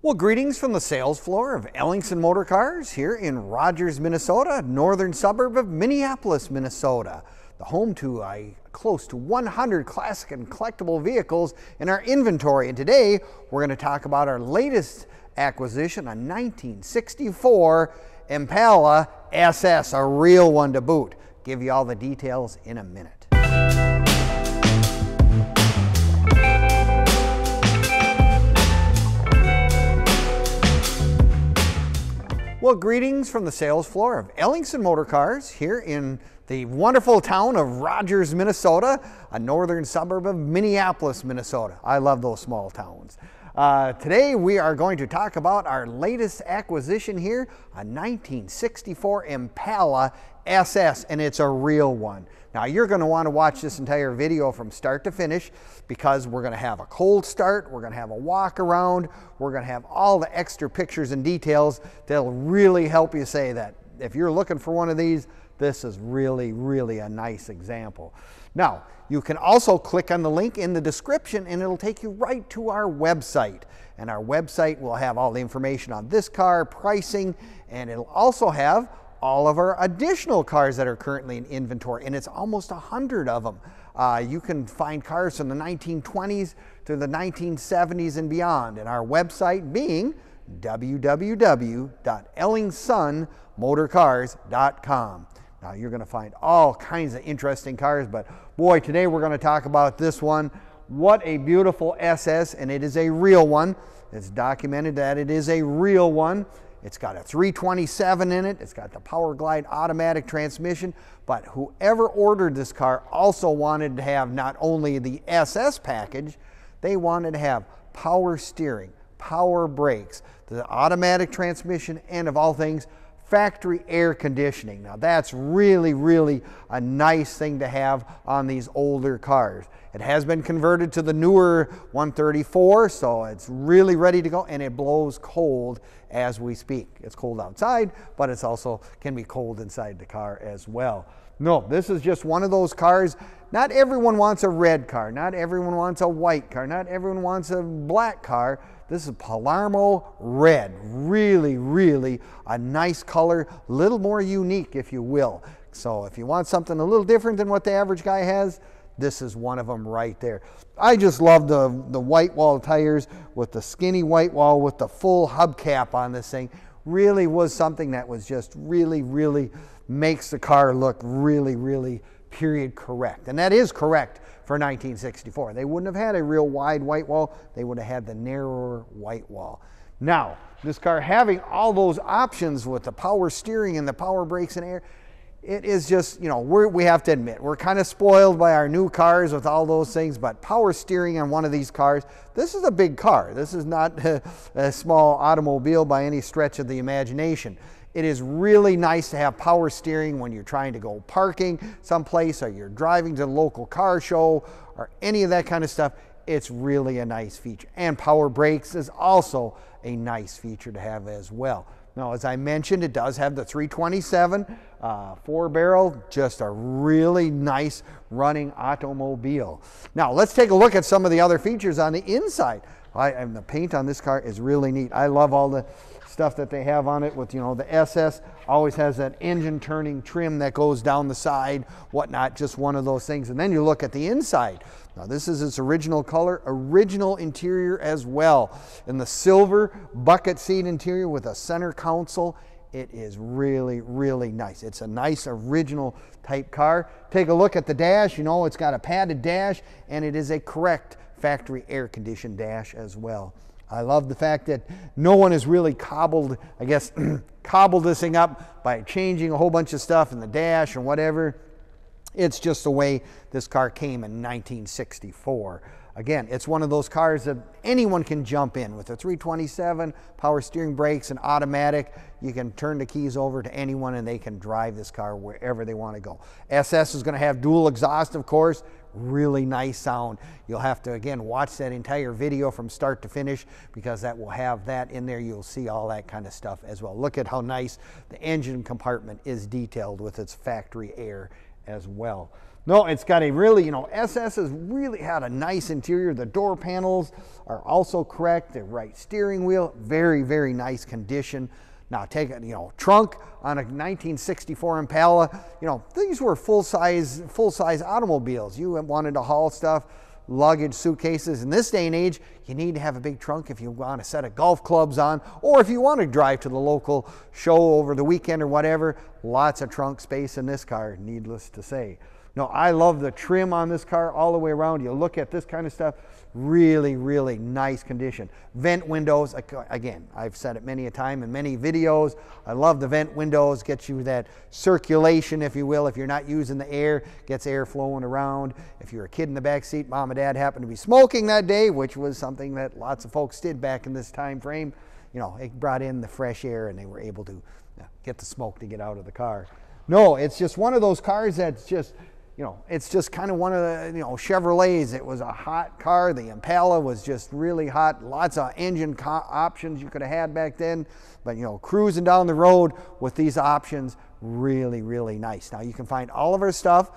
Well, greetings from the sales floor of Ellingson Motorcars here in Rogers, Minnesota, northern suburb of Minneapolis, Minnesota. The home to close to 100 classic and collectible vehicles in our inventory. And today we're going to talk about our latest acquisition, a 1964 Impala SS, a real one to boot. Give you all the details in a minute. Well, greetings from the sales floor of Ellingson Motorcars here in the wonderful town of Rogers, Minnesota, a northern suburb of Minneapolis, Minnesota. I love those small towns. Today we are going to talk about our latest acquisition here, a 1964 Impala SS, and it's a real one. Now you're going to want to watch this entire video from start to finish because we're going to have a cold start, we're going to have a walk around, we're going to have all the extra pictures and details that'll really help you say that if you're looking for one of these, this is really a nice example. Now, you can also click on the link in the description and it'll take you right to our website. And our website will have all the information on this car, pricing, and it'll also have all of our additional cars that are currently in inventory, and it's almost 100 of them. You can find cars from the 1920s to the 1970s and beyond, and our website being www.ellingsonmotorcars.com. Now you're going to find all kinds of interesting cars, but boy, today we're going to talk about this one. What a beautiful SS, and it is a real one. It's documented that it is a real one. It's got a 327 in it. It's got the Powerglide Automatic transmission, but whoever ordered this car also wanted to have not only the SS package, they wanted to have power steering, power brakes, the automatic transmission, and of all things, factory air conditioning. Now that's really a nice thing to have on these older cars. It has been converted to the newer 134, so it's really ready to go, and it blows cold as we speak. It's cold outside, but it's also can be cold inside the car as well. No, this is just one of those cars. Not everyone wants a red car. Not everyone wants a white car. Not everyone wants a black car. This is Palomar Red. Really a nice color, a little more unique, if you will. So if you want something a little different than what the average guy has, this is one of them right there. I just love the white wall tires with the skinny white wall with the full hubcap on this thing. Really was something that was just really makes the car look really period correct. And that is correct for 1964. They wouldn't have had a real wide white wall. They would have had the narrower white wall. Now, this car having all those options with the power steering and the power brakes and air, it is just, you know, we have to admit, we're kind of spoiled by our new cars with all those things, but power steering on one of these cars, this is a big car. This is not a small automobile by any stretch of the imagination. It is really nice to have power steering when you're trying to go parking someplace or you're driving to the local car show or any of that kind of stuff. It's really a nice feature. And power brakes is also a nice feature to have as well. Now, as I mentioned, it does have the 327 4-barrel, just a really nice running automobile. Now, let's take a look at some of the other features on the inside. And the paint on this car is really neat. I love all the stuff that they have on it with, you know, the SS always has that engine turning trim that goes down the side, whatnot, just one of those things. And then you look at the inside. Now this is its original color, original interior as well. In the silver bucket seat interior with a center console, it is really nice. It's a nice original type car. Take a look at the dash. You know, it's got a padded dash and it is a correct factory air conditioned dash as well. I love the fact that no one has really cobbled this thing up by changing a whole bunch of stuff in the dash or whatever. It's just the way this car came in 1964. Again, it's one of those cars that anyone can jump in with a 327, power steering, brakes, and automatic. You can turn the keys over to anyone and they can drive this car wherever they want to go. SS is going to have dual exhaust, of course. Really nice sound. You'll have to, again, watch that entire video from start to finish because that will have that in there. You'll see all that kind of stuff as well. Look at how nice the engine compartment is detailed with its factory air as well. No, it's got a really, SS has really had a nice interior. The door panels are also correct. The right steering wheel, very, very nice condition. Now take a, trunk on a 1964 Impala. These were full-size automobiles. You wanted to haul stuff, luggage, suitcases. In this day and age, you need to have a big trunk if you want a set of golf clubs on, or if you want to drive to the local show over the weekend or whatever. Lots of trunk space in this car, needless to say. No, I love the trim on this car all the way around. You look at this kind of stuff, really, really nice condition. Vent windows, again, I've said it many a time in many videos. I love the vent windows, gets you that circulation, if you will. If you're not using the air, gets air flowing around. If you're a kid in the back seat, mom and dad happened to be smoking that day, which was something that lots of folks did back in this time frame, it brought in the fresh air and they were able to get the smoke to get out of the car. No, it's just one of those cars that's just, it's just kind of one of the, Chevrolets. It was a hot car. The Impala was just really hot. Lots of engine options you could have had back then. But, cruising down the road with these options, really, really nice. Now, you can find all of our stuff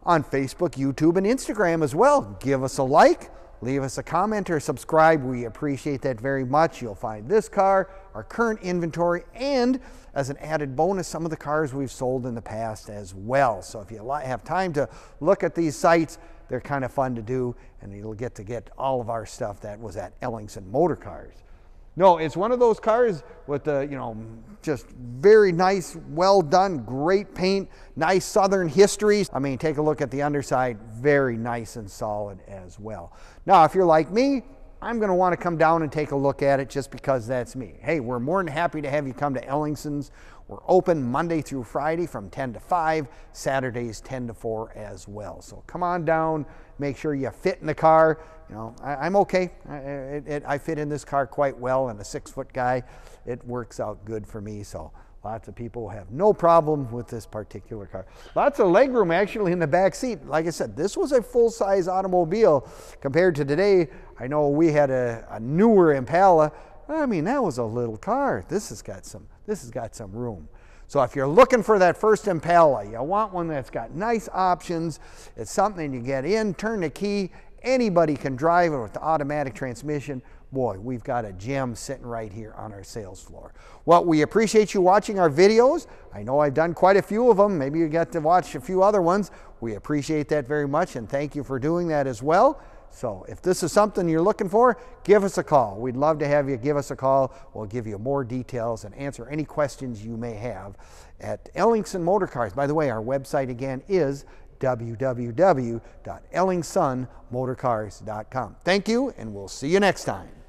on Facebook, YouTube, and Instagram as well. Give us a like. Leave us a comment or subscribe. We appreciate that very much. You'll find this car, our current inventory, and as an added bonus, some of the cars we've sold in the past as well. So if you have time to look at these sites, they're kind of fun to do, and you'll get all of our stuff that was at Ellingson Motorcars. No, it's one of those cars with the, just very nice, well done, great paint, nice Southern history. I mean, take a look at the underside, very nice and solid as well. Now, if you're like me, I'm going to want to come down and take a look at it just because that's me. Hey, we're more than happy to have you come to Ellingson's. We're open Monday through Friday from 10 to 5, Saturdays 10 to 4 as well. So come on down, make sure you fit in the car. I'm okay. I fit in this car quite well, and a 6-foot guy, it works out good for me. So lots of people have no problem with this particular car. Lots of legroom actually in the back seat. Like I said, this was a full-size automobile compared to today. I know we had a newer Impala. I mean, that was a little car. This has got some room. So if you're looking for that first Impala, you want one that's got nice options. It's something you get in, turn the key. Anybody can drive it with the automatic transmission. Boy, we've got a gem sitting right here on our sales floor. Well, we appreciate you watching our videos. I know I've done quite a few of them. Maybe you get to watch a few other ones. We appreciate that very much, and thank you for doing that as well. So if this is something you're looking for, give us a call. We'd love to have you give us a call. We'll give you more details and answer any questions you may have at Ellingson Motorcars. By the way, our website again is www.ellingsonmotorcars.com. Thank you, and we'll see you next time.